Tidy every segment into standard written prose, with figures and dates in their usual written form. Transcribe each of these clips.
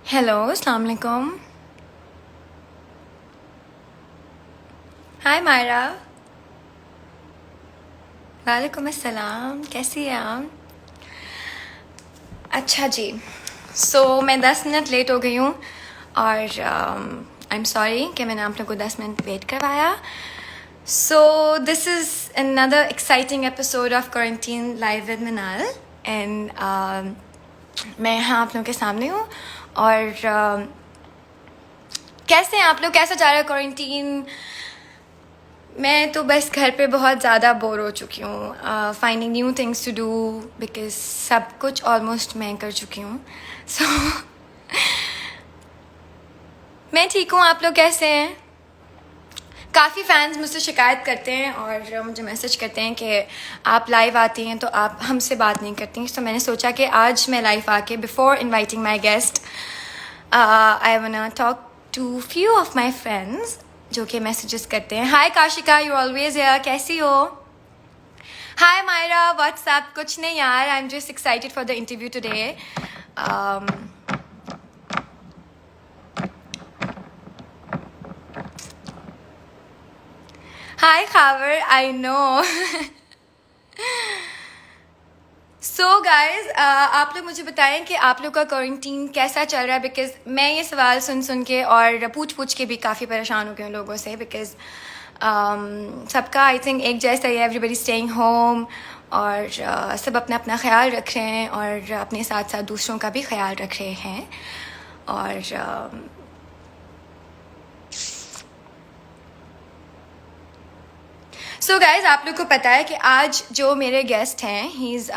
Hello, अस्सलाम वालेकुम। हाय मायरा। वालेकुम अस्सलाम, कैसी हैं आप? अच्छा जी। मैं 10 मिनट लेट हो गई हूँ और आई एम सॉरी कि मैंने आप लोग को 10 मिनट वेट करवाया। This is another exciting episode of Quarantine Live with Minal and मैं यहाँ आप लोगों के सामने हूँ और कैसे हैं आप लोग? कैसा जा रहा है क्वारंटीन? मैं तो बस घर पे बहुत ज़्यादा बोर हो चुकी हूँ, finding new things to do because सब कुछ ऑलमोस्ट मैं कर चुकी हूँ। सो मैं ठीक हूँ, आप लोग कैसे हैं? काफ़ी फैंस मुझसे शिकायत करते हैं और मुझे मैसेज करते हैं कि आप लाइव आती हैं तो आप हमसे बात नहीं करती। तो मैंने सोचा कि आज मैं लाइव आके before inviting my guest I wanna talk to few of my friends जो कि मैसेजेस करते हैं। Hi Kashika, you always here, कैसी हो? Hi Myra, what's up? कुछ नहीं यार, I am just excited for the interview today. Hi Khawar, I know. So guys, आप लोग मुझे बताएं कि आप लोग का क्वारंटीन कैसा चल रहा है बिकॉज मैं ये सवाल सुन सुन के और पूछ पूछ के भी काफ़ी परेशान हो गई हूँ लोगों से बिकॉज सबका आई थिंक एक जैसा ही है, एवरीबडी स्टेइंग होम और सब अपना अपना ख्याल रख रहे हैं और अपने साथ साथ दूसरों का भी ख्याल रख रहे हैं। और सो गाइज, आप लोग को पता है कि आज जो मेरे गेस्ट हैं, he is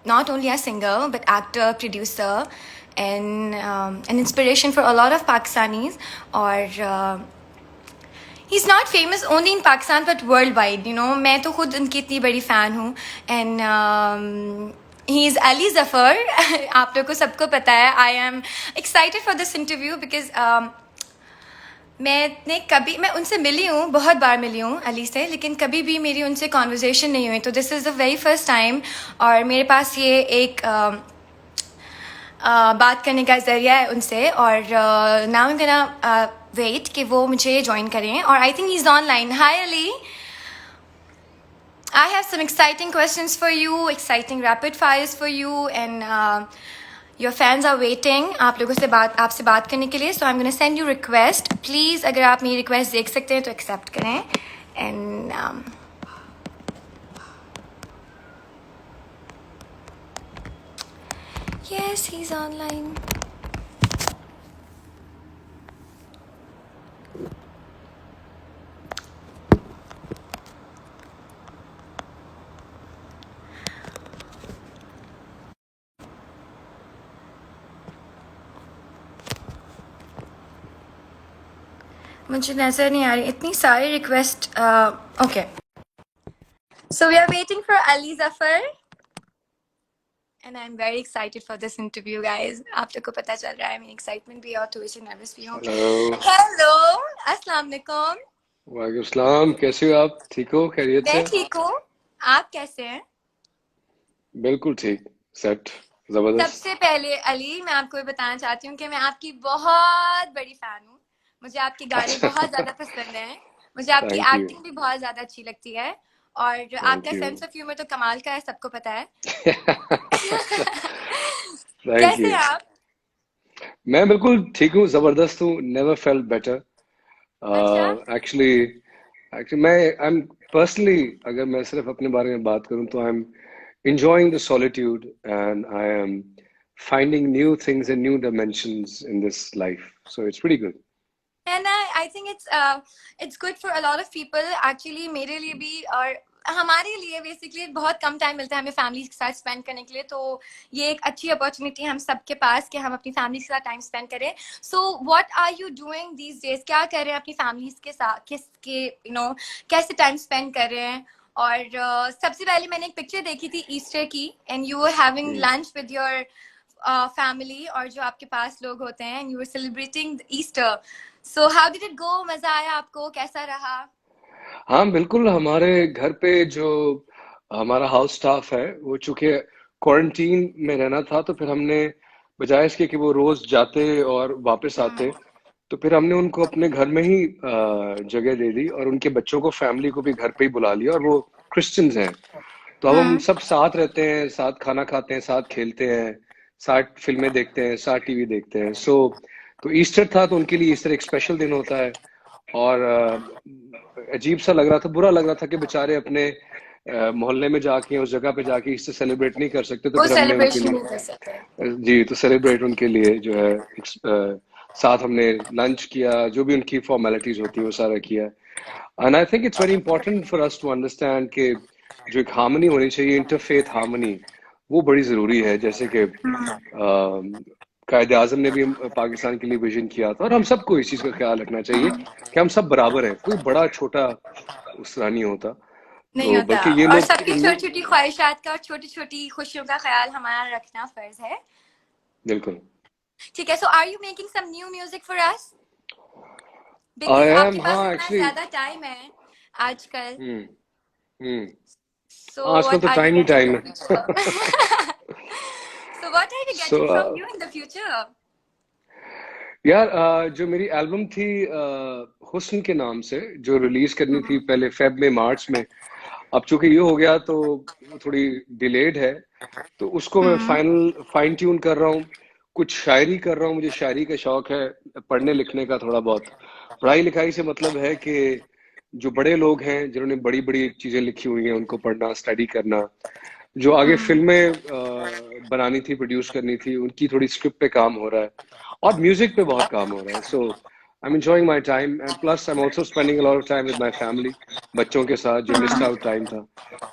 not only a singer but actor, producer and an inspiration for a lot of Pakistanis. और he is not famous only in Pakistan but world wide, you know. मैं तो खुद उनकी इतनी बड़ी फ़ैन हूँ and he is Ali Zafar. आप लोग को सबको पता है। I am excited for this interview because मैं उनसे मिली हूँ, बहुत बार मिली हूँ अली से, लेकिन कभी भी मेरी उनसे कॉन्वर्जेसन नहीं हुई। तो this is the very first time और मेरे पास ये एक बात करने का ज़रिया है उनसे। और नाउ आई गोना वेट कि वो मुझे ज्वाइन करें और I think he is online. Hi Ali, I have some exciting questions for you, exciting rapid fires for you, and your fans are waiting. आप लोगों से आपसे बात करने के लिए, so I'm gonna send you request. Please, अगर आप मेरी request देख सकते हैं तो accept करें. And yes, he's online. मुझे नजर नहीं आ रही इतनी सारी request. Okay, so we are waiting for Ali Zafar and I'm very excited for this interview, guys. आप लोग को पता चल रहा है मेरी एक्साइटमेंट भी और थोड़ी सी नर्वस भी हूँ। हेलो। हेलो, अस्सलाम वालेकुम। वालेकुम सलाम, कैसे हो आप? ठीक हो? खैरियत मैं से? ठीक हूँ, आप कैसे हैं? बिल्कुल ठीक, सेट, जबरदस्त। सबसे पहले अली, मैं आपको ये बताना चाहती हूँ कि मैं आपकी बहुत बड़ी फैन हूँ। मुझे आपके गाने अच्छा। बहुत ज्यादा पसंद हैं। मुझे आपकी थैंक यू, एक्टिंग भी बहुत ज्यादा अच्छी लगती है और आपका thank you. Sense of humour तो कमाल का है, सबको पता है। थैंक कैसे यू। हैं आप? मैं बिल्कुल ठीक हूँ, जबरदस्त हूँ। Never felt better. अच्छा। एक्चुअली एक्चुअली मैं आई एम पर्सनली, अगर मैं सिर्फ अपने बारे में बात करूँ तो I am enjoying the solitude and I am finding new things and new dimensions in this life. So it's pretty good. And I think it's good for a lot of people actually, मेरे लिए भी और हमारे लिए basically बहुत कम time मिलता है हमें फैमिली के साथ स्पेंड करने के लिए। तो ये एक अच्छी अपॉर्चुनिटी है हम सबके पास कि हम अपनी फैमिली के साथ टाइम स्पेंड करें। So what are you doing these days? क्या कर रहे हैं अपनी फैमिली के साथ? किसके यू नो कैसे टाइम स्पेंड कर रहे हैं? और सबसे पहले मैंने एक पिक्चर देखी थी ईस्टर की and you were having Hmm. Lunch with your family और जो आपके पास लोग होते हैं and you were celebrating Easter. So how did it go? मजा आया आपको? कैसा रहा? हाँ, बिल्कुल। हमारे घर पे जो हमारा हाउस स्टाफ है, वो चूंकि क्वारंटीन में रहना था तो फिर हमने बजाय इसके कि वो रोज जाते और वापस आते। तो फिर हमने उनको अपने घर में ही जगह दे दी और उनके बच्चों को, फैमिली को भी घर पे ही बुला लिया, और वो क्रिश्चियंस हैं। तो अब हम हम्म। सब साथ रहते हैं, साथ खाना खाते हैं, साथ खेलते हैं, साथ फिल्में देखते हैं, साथ टीवी देखते हैं। तो ईस्टर था, तो उनके लिए ईस्टर एक स्पेशल दिन होता है। और अजीब सा लग रहा था, बुरा लग रहा था कि बेचारे अपने मोहल्ले में जाके, उस जगह पे जाके ईस्टर सेलिब्रेट नहीं कर सकते। तो वो फिर हमने उनके सेलिब्रेशन लिए, नहीं कर सकते। जी, तो सेलिब्रेट उनके लिए जो है साथ हमने लंच किया, जो भी उनकी फॉर्मेलिटीज होती है वो सारा किया। And I think it's very important for us to understand कि जो एक हार्मनी होनी चाहिए, इंटरफेथ हार्मनी, वो बड़ी जरूरी है। जैसे कि कायदे आजम ने भी पाकिस्तान के लिए विजन किया था, और हम सबको इस चीज का ख्याल रखना चाहिए कि हम सब बराबर हैं, कोई बड़ा छोटा उस तरह नहीं होता। नहीं तो होता, बल्कि ये और लोग सबकी छोटी छोटी ख्वाहिशात का और छोटी छोटी खुशियों का ख्याल हमारा रखना फर्ज है। बिल्कुल। ठीक है, so are you making some new music for us? I because आपके एम, पास हाँ इतना एक्चुअली। ज्यादा टाइम है आजकल, हम्म। हम्म। सो आजकल व्हाट तो आर यू टाइम ही गेटिंग इन टाइम द है। Future? So what are you so getting from you in the future? यार, जो मेरी एल्बम थी हुस्न के नाम से, जो रिलीज करनी थी पहले फेब में, मार्च में, अब चूंकि ये हो गया तो थोड़ी डिलेड है। तो उसको मैं फाइन ट्यून कर रहा हूँ। कुछ शायरी कर रहा हूँ, मुझे शायरी का शौक है, पढ़ने लिखने का थोड़ा बहुत। पढ़ाई लिखाई से मतलब है कि जो बड़े लोग हैं जिन्होंने बड़ी बड़ी चीजें लिखी हुई हैं, उनको पढ़ना, स्टडी करना। जो आगे फिल्में बनानी थी, प्रोड्यूस करनी थी, उनकी थोड़ी स्क्रिप्ट पे काम हो रहा है, और म्यूजिक पे बहुत काम हो रहा है। So I am enjoying my time, and plus I am also spending a lot of time with my family, बच्चों के साथ, जो मिस्ड आउट टाइम था,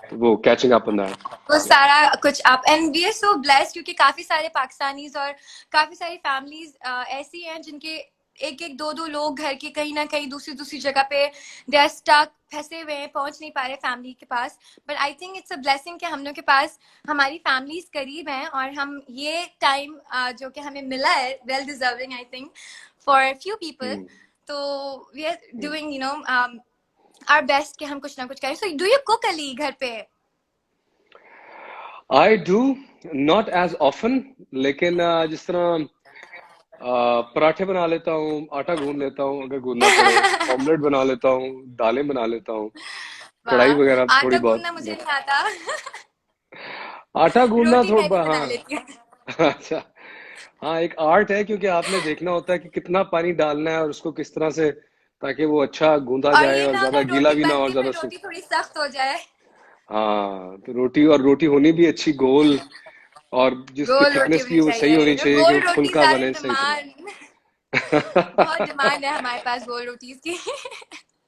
तो वो कैचिंग अप ऑन वो दैट। सारा कुछ आप, and we are so blessed क्योंकि काफी सारे पाकिस्तानीज और काफी सारी फैमिलीज ऐसी हैं जिनके एक एक दो दो लोग घर के कहीं ना कहीं दूसरी दूसरी जगह पे दे आर स्टक, फंसे हुए हैं, पहुंच नहीं पा रहे फैमिली के पास। But I think it's a blessing कि हम लोग के पास हमारी फैमिलीज करीब हैं, और हम ये टाइम जो कि हमें मिला है, well deserving I think for few people. तो we are doing our best कि हम कुछ ना कुछ करें। So do you cook Ali घर पे? I do, not as often, लेकिन जिस तरह पराठे बना लेता हूँ, आटा गूंद लेता हूँ अगर गूंदना पड़े, ऑमलेट बना लेता हूँ, दालें बना लेता हूँ, कढ़ाई वगैरह वाह, थोड़ी आटा बहुत। गूंदना मुझे नहीं आता। आटा गूंदना रोटी मैं भी थोड़ा, बना हाँ। लेती हूँ। अच्छा। हाँ, एक आर्ट है, क्योंकि आपने देखना होता है कि कितना पानी डालना है और उसको किस तरह से, ताकि वो अच्छा गूंदा और जाए ये और ना हो ज्यादा ना गीला रोटी भी ना हो बन और के ज्यादा फिर सूख। रोटी थोड़ी सख्त हो जाए। हाँ, तो रोटी, और रोटी होनी भी अच्छी गोल, और जिसकी गोल रोटी थिकनेस भी होनी वो सही होनी चाहिए, चाहिए कि गोल वो रोटी फुल्का ज्यादा बने सही डिमांड, बहुत तरह। डिमांड है हमारे पास गोल रोटीज की।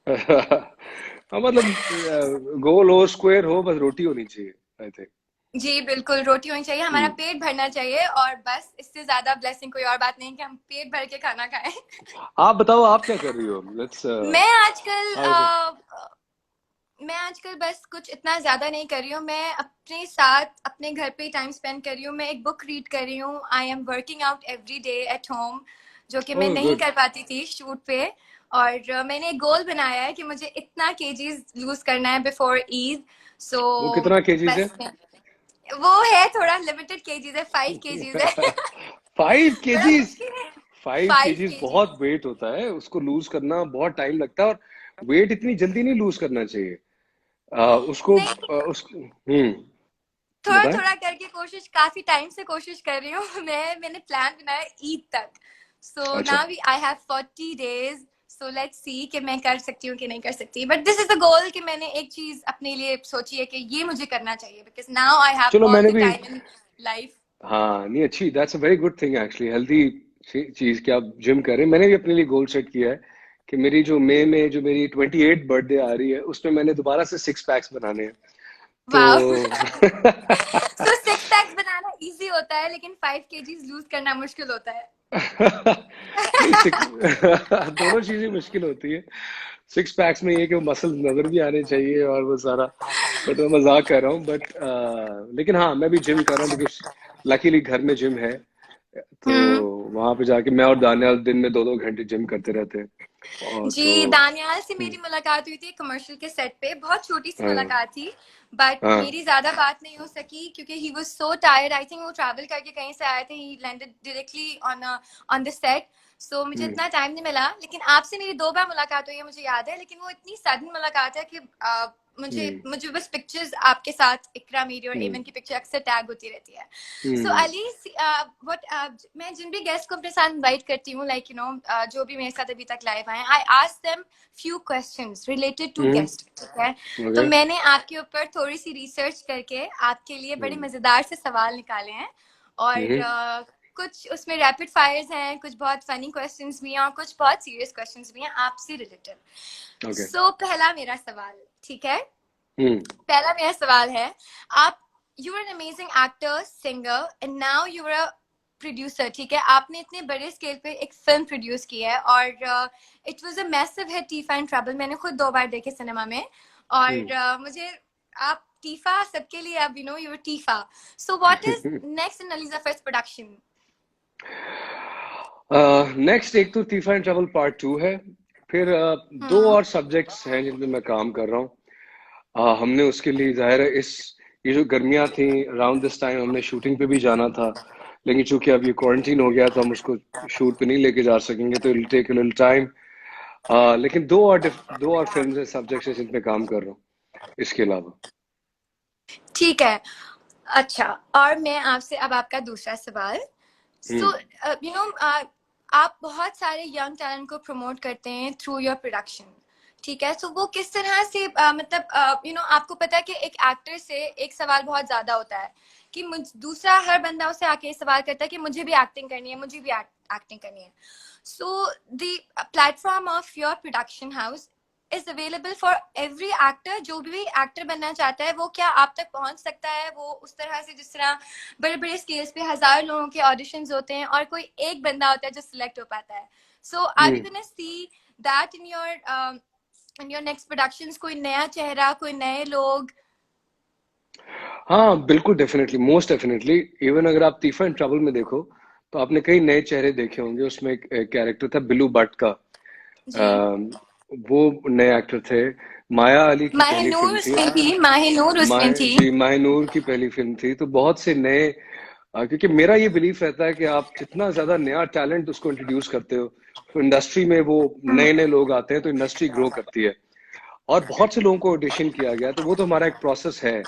हाँ, मतलब गोल हो, स्क्वायर हो, बस रोटी होनी चाहिए, आई थिंक। जी बिल्कुल, रोटी होनी चाहिए, हमारा हम्म। पेट भरना चाहिए, और बस इससे ज्यादा ब्लेसिंग कोई और बात नहीं कि हम पेट भर के खाना खाएं। आप बताओ, आप क्या कर रही हो? लेट्स मैं आजकल हाउ इज इट? मैं आजकल बस कुछ इतना ज्यादा नहीं कर रही हूँ, मैं अपने साथ अपने घर पे टाइम स्पेंड कर रही हूँ, मैं एक बुक रीड कर रही हूँ, I am working out every day at home, जो कि मैं ओह, नहीं गुड। कर पाती थी शूट पे। और मैंने एक गोल बनाया है कि मुझे इतना केजीज लूज करना है बिफोर ईद। सो वो कितना केजीज है? बस वो है, थोड़ा लिमिटेड केजीज है, 5 केजीज है। बड़ा5 केजीज? मुश्किल है। 5 केजीज फाइव बहुत वेट होता है, उसको लूज करना बहुत टाइम लगता है, और वेट इतनी जल्दी नहीं लूज करना चाहिए। उसको नहीं, थोड़ा बताएं। थोड़ा करके कोशिश, काफी टाइम से कोशिश कर रही हूँ। मैंने प्लान बनाया ईद तक। सो अच्छा। Now we I have 40 days। So let's see कि मैं कर सकती हूँ कि नहीं कर सकती, but this is the goal कि मैंने एक चीज अपने लिए सोची है कि ये मुझे करना चाहिए, बिकॉज नाउ आई हैव चलो, ऑल मैंने द भी, टाइम इन लाइफ। हाँ, नहीं, अच्छी, that's a very good thing actually, healthy चीज कि आप जिम करें। मैंने भी अपने लिए गोल सेट किया है कि मेरी जो मई में जो मेरी 28 बर्थडे आ रही है, उसमें मैंने दोबारा से 6 पैक्स बनाने हैं। वाओ। तो सो 6 पैक्स बनाना इजी होता है, लेकिन 5 केजीज लूज करना मुश्किल होता है। नहीं, दोनों चीजें मुश्किल होती है। 6 पैक्स में ये कि वो मसल नजर भी आने चाहिए और वो सारा, बट मैं मजाक कर रहा हूँ, बट लेकिन हाँ, मैं भी जिम कर रहा हूँ, बिकॉज लकीली घर में जिम है। तो हम्म। वहां पे जाके मैं और दानियाल दिन में 2-2 घंटे जिम करते रहते हैं। और तो जी, दानियाल से मेरी मुलाकात हुई थी कमर्शियल के सेट पे, बहुत छोटी सी हाँ मुलाकात थी, बट हाँ मेरी ज्यादा बात नहीं हो सकी क्योंकि he was so tired. I think वो ट्रैवल करके कहीं से आए थे, he landed directly on the set, so मुझे हम्म इतना टाइम नहीं मिला। लेकिन आपसे मेरी 2 बार मुलाकात हुई है मुझे याद है, लेकिन वो इतनी सडन मुलाकात है कि मुझे हम्म मुझे बस पिक्चर्स आपके साथ, इकरा मेरी और हम्म एमन की पिक्चर अक्सर टैग होती रहती है। सो हम्म अली, व्हाट मैं जिन भी गेस्ट को अपने साथ इनवाइट करती हूँ, लाइक यू नो जो भी मेरे साथ अभी तक लाइव आए, I ask them few questions related to hmm guest, ठीक है? तो ओके मैंने आपके ऊपर थोड़ी सी रिसर्च करके आपके लिए बड़े हम्म मजेदार से सवाल निकाले हैं, और हम्म कुछ उसमें रैपिड फायर्स हैं, कुछ बहुत फनी क्वेश्चंस भी हैं और कुछ बहुत सीरियस क्वेश्चंस भी हैं आपसे रिलेटेड। ओके सो पहला मेरा सवाल, ठीक है? हम्म पहला मेरा सवाल है, आप you are an amazing actor, singer and now you are a producer, ठीक है? आपने इतने बड़े स्केल पे एक फिल्म प्रोड्यूस की है और it was a massive hit, TIFFA and trouble. मैंने खुद 2 बार देखे सिनेमा में, और मुझे आप टीफा सबके लिए, अब यू नो यू आर टीफा, so what is next in अलीजा फर्स्ट प्रोडक्शन? नेक्स्ट एक तो तीफा एंड ट्रैवल पार्ट 2 है। फिर दो हम्म। और सब्जेक्ट्स हैं जिन पे मैं काम कर रहा हूँ। हमने उसके लिए जाहिर है इस ये जो गर्मियाँ थी अराउंड दिस टाइम हमने शूटिंग पे भी जाना था, लेकिन चूंकि अब ये क्वारंटीन हो गया तो हम उसको शूट पे नहीं लेके जा सकेंगे, तो it take a little time. लेकिन दो और फिल्म सब्जेक्ट्स हैं जिन पे काम कर रहा हूँ इसके अलावा। ठीक है। अच्छा, और मैं आपसे अब आपका दूसरा सवाल। सो हम्म यू नो आप बहुत सारे यंग टैलेंट को प्रमोट करते हैं थ्रू योर प्रोडक्शन, ठीक है? सो वो किस तरह से मतलब यू नो आपको पता है कि एक एक्टर से एक सवाल बहुत ज्यादा होता है कि दूसरा हर बंदा उससे आके सवाल करता है कि मुझे भी एक्टिंग करनी है, मुझे भी एक्टिंग करनी है। So the platform of your production house is available for every actor, जो भी एक्टर बनना चाहता है वो क्या आप तक पहुंच सकता है? वो उस तरह से जिस तरह बड़े बड़े स्केल्स पे 1,000 लोगों के ऑडिशंस होते हैं और कोई एक बंदा होता है जो सिलेक्ट हो पाता है, so are we hmm gonna see that in your next productions, कोई नया चेहरा, कोई नए लोग? हाँ बिल्कुल, डेफिनेटली, मोस्ट डेफिनेटली। इवन अगर आप तीफा एंड ट्रबल में देखो तो आपने कई नए चेहरे देखे होंगे। उसमें एक कैरेक्टर था बिल्लू भट्ट का। जी, वो नए एक्टर थे। माया अली की पहली माहिनूर फिल्म थी। उसमें थी, माहिनूर उसमें थी। जी, माहिनूर की पहली फिल्म थी। तो बहुत से नए क्योंकि मेरा ये बिलीफ रहता है कि आप जितना ज्यादा नया टैलेंट उसको इंट्रोड्यूस करते हो तो इंडस्ट्री में वो नए नए लोग आते हैं तो इंडस्ट्री ग्रो करती है। और बहुत से लोगों को ऑडिशन किया गया, तो वो तो हमारा एक प्रोसेस है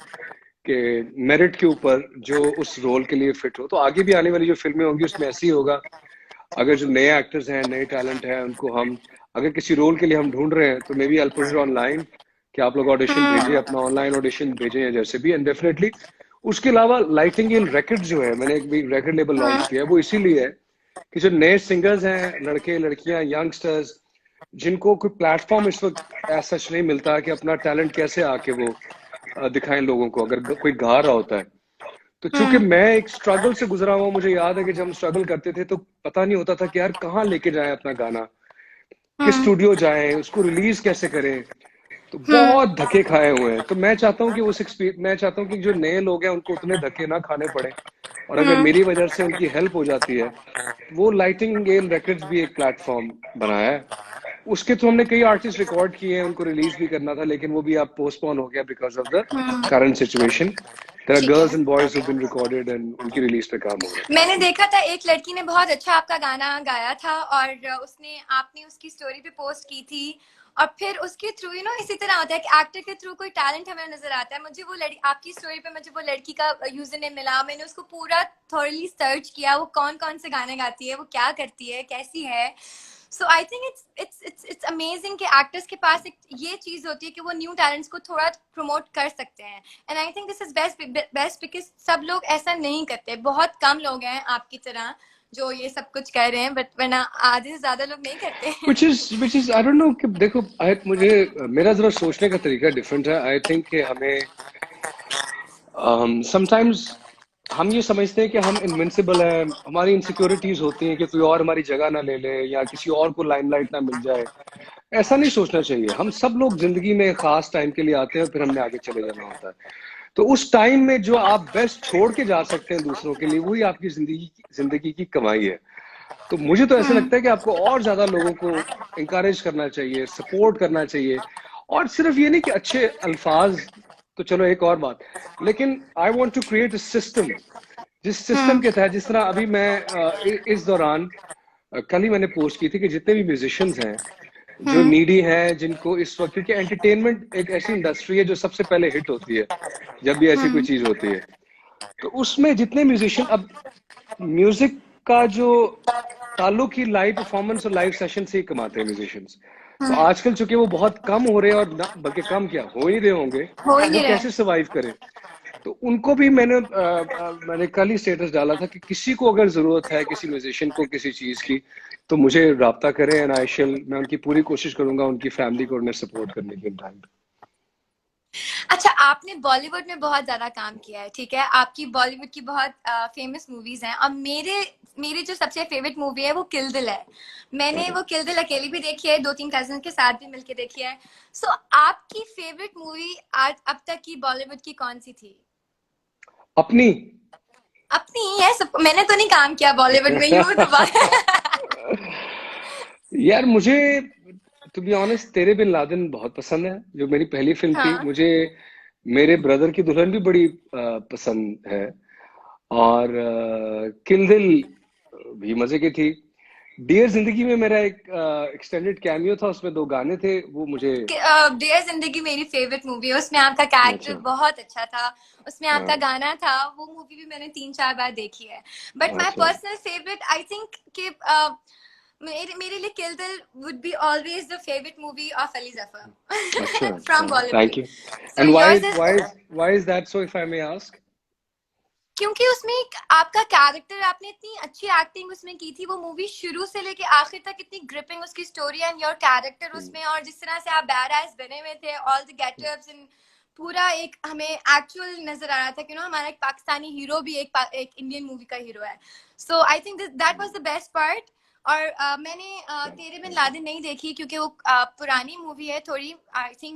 कि मेरिट के ऊपर जो उस रोल के लिए फिट हो। तो आगे भी आने वाली जो फिल्में होंगी उसमें ऐसे ही होगा। अगर जो नए एक्टर्स हैं, नए टैलेंट हैं, उनको हम अगर किसी रोल के लिए हम ढूंढ रहे हैं तो maybe I put it online कि आप लोग ऑडिशन भेजिए, हम्म। अपना ऑनलाइन ऑडिशन भेजें या जैसे भी, एंड डेफिनेटली। उसके अलावा लाइटिंगेल रिकॉर्ड जो है, मैंने एक भी रिकॉर्ड लेबल लॉन्च किया है, वो इसीलिए है कि जो नए सिंगर्स हैं, लड़के लड़कियां यंगस्टर्स, जिनको कोई प्लेटफॉर्म इस वक्त ऐसा सच नहीं मिलता कि अपना टैलेंट कैसे आके वो दिखाएं लोगों को, अगर कोई गा रहा होता है। तो चूंकि हम्म। मैं एक स्ट्रगल से गुजरा हुआ, मुझे याद है कि जब हम स्ट्रगल करते थे तो पता नहीं होता था कि यार कहाँ लेके जाएं अपना गाना, किस हम्म। स्टूडियो जाएं, उसको रिलीज कैसे करें। तो हम्म। बहुत धक्के खाए हुए हैं। तो मैं चाहता हूँ कि मैं चाहता हूँ कि जो नए लोग हैं उनको उतने धक्के ना खाने पड़े, और अगर हम्म। मेरी वजह से उनकी हेल्प हो जाती है तो वो लाइटिंग गेल रिकॉर्ड्स भी एक प्लेटफॉर्म बनाया है। उसके थ्रू हमने कई आर्टिस्ट रिकॉर्ड किए हैं, उनको रिलीज भी करना था लेकिन वो भी अब पोस्टपोन हो गया because of the hmm. Current situation. There are ठीक गर्ल्स है। And boys who been recorded and उनकी रिलीज पे काम हो रहा मैंने देखा था एक लड़की ने बहुत अच्छा आपका गाना गाया था, और उसने आपने उसकी स्टोरी पे पोस्ट की थी, और फिर उसके थ्रू यू नो इसी तरह होता है कि एक्टर के थ्रू कोई टैलेंट हमें नजर आता है। मुझे वो लड़की आपकी स्टोरी पे, मुझे वो लड़की का यूजर नेम मिला, मैंने उसको पूरा थॉरली सर्च किया, वो कौन कौन से गाने गाती है, वो क्या करती है, कैसी है। So I think it's amazing कि एक्टर्स के पास एक ये चीज होती है कि वो न्यू टैलेंट्स को थोड़ा प्रमोट कर सकते हैं, and I think this is best because सब लोग ऐसा नहीं करते। बहुत कम लोग हैं आपकी तरह जो ये सब कुछ कर रहे हैं, बट वरना आधे से ज्यादा लोग नहीं करते है। which is I don't know कि देखो, मुझे मेरा जरा सोचने का तरीका डिफरेंट है। आई थिंक कि हमें समटाइम्स हम ये समझते हैं कि हम इनविंसिबल हैं, हमारी इनसिक्योरिटीज होती हैं कि कोई और हमारी जगह ना ले ले या किसी और को लाइमलाइट ना मिल जाए। ऐसा नहीं सोचना चाहिए। हम सब लोग जिंदगी में खास टाइम के लिए आते हैं और फिर हमने आगे चले जाना होता है। तो उस टाइम में जो आप बेस्ट छोड़ के जा सकते हैं दूसरों के लिए, वही आपकी जिंदगी की कमाई है। तो मुझे तो ऐसा लगता है कि आपको और ज्यादा लोगों को इंकरेज करना चाहिए, सपोर्ट करना चाहिए। और सिर्फ ये नहीं कि अच्छे अल्फाज, तो चलो एक और बात, लेकिन I want to create a system, जिस सिस्टम के तहत, जिस तरह अभी मैं इस दौरान कल ही मैंने पोस्ट की थी कि जितने भी म्यूजिशियंस हैं जो नीडी हैं, जिनको इस वक्त, क्योंकि एंटरटेनमेंट एक ऐसी इंडस्ट्री है जो सबसे पहले हिट होती है जब भी ऐसी कोई चीज होती है। तो उसमें जितने म्यूजिशियन, अब म्यूजिक का जो ताल्लुक ही लाइव परफॉर्मेंस और लाइव सेशन से ही कमाते हैं म्यूजिशियंस। तो आजकल चूंकि वो बहुत कम हो रहे हैं, और बल्कि कम क्या हो ही रहे होंगे, हो ही तो वो नहीं रहे। कैसे सर्वाइव करें। तो उनको भी मैंने कल ही स्टेटस डाला था कि किसी को अगर जरूरत है, किसी म्यूजिशियन को किसी चीज की, तो मुझे राब्ता करें, एंड मैं उनकी पूरी कोशिश करूंगा उनकी फैमिली को उन्हें सपोर्ट करने के टाइम। अच्छा, आपने बॉलीवुड में बहुत ज्यादा काम किया है, ठीक है, आपकी बॉलीवुड की बहुत फेमस मूवीज हैं, और मेरी जो सबसे फेवरेट मूवी है वो किल दिल है। मैंने वो किल दिल अकेली भी देखी है, 2-3 कजन के साथ भी मिलके देखी है। सो आपकी फेवरेट मूवी आज अब तक की बॉलीवुड की कौन सी थी? अपनी अपनी है सब, मैंने तो नहीं काम किया बॉलीवुड में, यू तो यार मुझे, टू बी ऑनेस्ट, तेरे बिन लादेन बहुत पसंद है, जो मेरी पहली फिल्म थी। हाँ। मुझे मेरे ब्रदर की दुल्हन भी बड़ी पसंद है, और किल दिल भी मजे की थी। डियर जिंदगी में मेरा एक एक्सटेंडेड कैमियो था, उसमें 2 गाने थे, वो मुझे। डियर जिंदगी मेरी फेवरेट मूवी है, उसमें आपका कैरेक्टर अच्छा। बहुत अच्छा था, उसमें आपका हाँ। गाना था, वो मूवी भी मैंने 3-4 बार देखी है। बट माई अच्छा। पर्सनल फेवरेट आई थिंक कि मेरे लिए किल दिल would be always the favourite movie of Ali अच्छा। जफर अच्छा। From Bollywood. Thank you. So and yours is, why is that so, if I may ask? क्योंकि उसमें एक आपका कैरेक्टर, आपने इतनी अच्छी एक्टिंग उसमें की थी, वो मूवी शुरू से लेके आखिर तक इतनी ग्रिपिंग उसकी स्टोरी एंड योर कैरेक्टर उसमें, और जिस तरह से आप बैड बने हुए थे, ऑल द गेटअप्स एंड पूरा एक हमें एक्चुअल नजर आ रहा था कि नो हमारा एक पाकिस्तानी हीरो भी एक इंडियन मूवी का हीरो है। So I think that was the best part. और मैंने तेरे बिन लादेन नहीं देखी क्योंकि वो पुरानी मूवी है थोड़ी, आई थिंक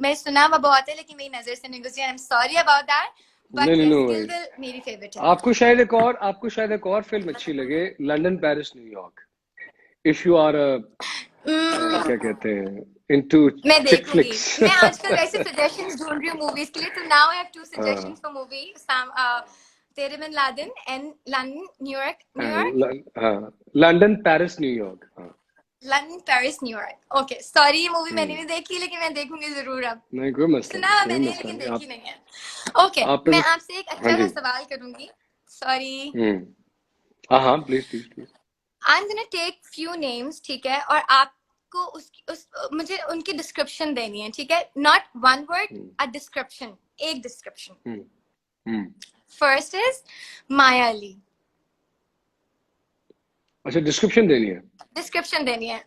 मैं सुना हुआ बहुत है लेकिन मेरी नजर से नहीं गुजरी, I am sorry about that. नहीं बट नहीं, नो यस, किल वरीज। दिल मेरी फेवरेट है। आपको शायद एक और फिल्म अच्छी लगे, London Paris New York, if you are क्या कहते हैं, इनटू मैं चिक देखूंगी। फ्लिक्स। मैं आजकल वैसे सजेशंस ढूंढ रही हूँ मूवीज के लिए, तो now I have 2 suggestions for movie, Tere Bin Laden and London New York, हाँ, लंदन पेरिस न्यूयॉर्क, हाँ। London Paris New York. Okay, sorry ये मूवी मैंने हम्म। नहीं देखी, लेकिन मैं देखूंगी जरूर अब। नहीं, कोई मसला सुना नहीं, है कोई मैंने मसला लेकिन नहीं। देखी नहीं है। ओके, आप पे मैं बस। आपसे एक हाँ अच्छा सा जी। सवाल करूंगी। सॉरी, हाँ हाँ, please please please. I am gonna take few names, ठीक है, और आपको उस मुझे उनकी डिस्क्रिप्शन देनी है, ठीक है, not one word, a description, एक डिस्क्रिप्शन। हम्म। हम्म। First is Maya Ali. अच्छा, डिस्क्रिप्शन देनी है। डिस्क्रिप्शन देनी है।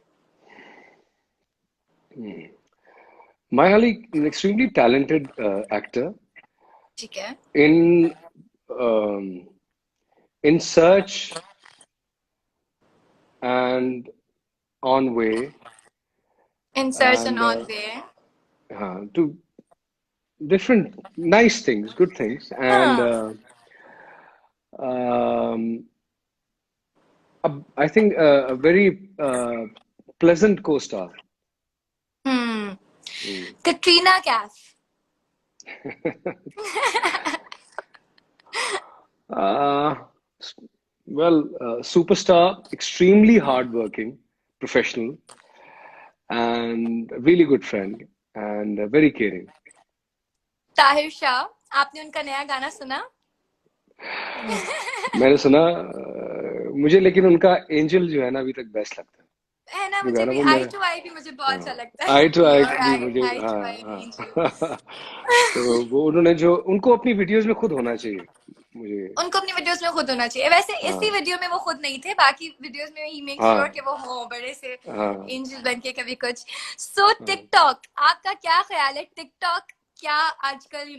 Maya Ali, an extremely talented actor ठीक है। in um, in search and on way, in search and and on way. to different nice things, good things, and हाँ। um, I think a very pleasant co-star. Hmm. Mm. Katrina Kaif. Uh, Superstar, extremely hardworking, professional, and a really good friend, and very caring. Tahir Shah, आपने उनका नया गाना सुना? मैंने सुना, मुझे लेकिन उनका एंजल जो है ना, अभी तक बेस्ट लगता है। है ना, जो मुझे गाना भी वो आई मेरा, टू आई भी मुझे बहुत अच्छा लगता है। आई टू आई योर भी आई, मुझे, आई टू आई हाँ एंजल। हाँ। तो वो उन्होंने जो, उनको अपनी वीडियोस में खुद होना चाहिए मुझे। उनको अपनी वीडियोस में खुद होना चाहिए, वैसे इसी हाँ वीडियो में वो खुद नहीं थे, बाकी वीडियोस में ही मेक श्योर कि हाँ वो हो बड़े से हाँ एंजल बन के कभी कुछ। सो हाँ। टिकटॉक, आपका क्या ख्याल है? टिकटॉक क्या आजकल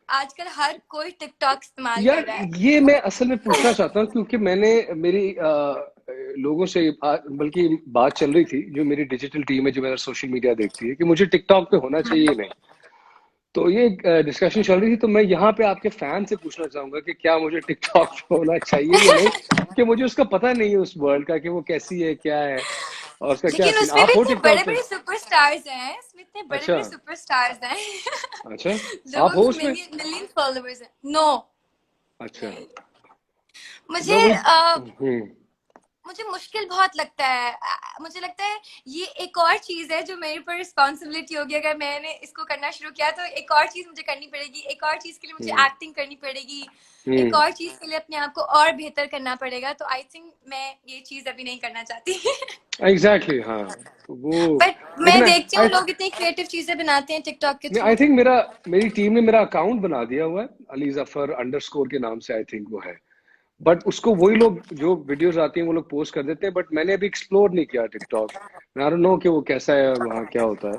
आजकल हर कोई टिकटॉक इस्तेमाल कर यार, रहा है। ये मैं असल में पूछना चाहता हूँ, क्योंकि मैंने मेरी लोगों से बल्कि बात चल रही थी, जो मेरी डिजिटल टीम है, जो मेरा सोशल मीडिया देखती है, कि मुझे टिकटॉक पे होना चाहिए नहीं। तो ये डिस्कशन चल रही थी, तो मैं यहाँ पे आपके फैन से पूछना चाहूंगा कि क्या मुझे टिकटॉक पे होना चाहिए या नहीं, क्योंकि मुझे उसका पता नहीं है उस वर्ल्ड का कि वो कैसी है, क्या है और उसका क्या लेकिन सीन। उसमें भी आप हो इतने टिकटॉक बड़े पे? बड़े सुपरस्टार्स हैं, इसमें इतने बड़े अच्छा। बड़े सुपरस्टार्स हैं। अच्छा। आप लोगों हो के उसमें? मिलियन मिलियन फॉलोअर्स हैं। नो, अच्छा। मुझे मैं वही। अ, हम्म। मुझे मुश्किल बहुत लगता है। मुझे लगता है ये एक और चीज है जो मेरे पर रिस्पॉन्सिबिलिटी होगी। अगर मैंने इसको करना शुरू किया तो एक और चीज मुझे करनी पड़ेगी, एक और चीज के लिए मुझे हम्म। एक्टिंग करनी पड़ेगी, एक हम्म। और चीज के लिए अपने आप को और बेहतर करना पड़ेगा। तो आई थिंक मैं ये चीज अभी नहीं करना चाहती। एग्जैक्टली, हाँ। वो, बट मैं लेकिन देखती आई हूँ लोग इतनी क्रिएटिव चीजें बनाते हैं टिकटॉक के आई थ्रू। थिंक मेरी टीम ने मेरा अकाउंट बना दिया हुआ है, अली जफर अंडरस्कोर के नाम से, आई थिंक वो है। बट उसको वही लोग जो वीडियोस आती हैं वो लोग पोस्ट कर देते हैं, बट मैंने अभी एक्सप्लोर नहीं किया टिकटॉक। आई डोंट नो कि वो कैसा है और वहाँ क्या होता है,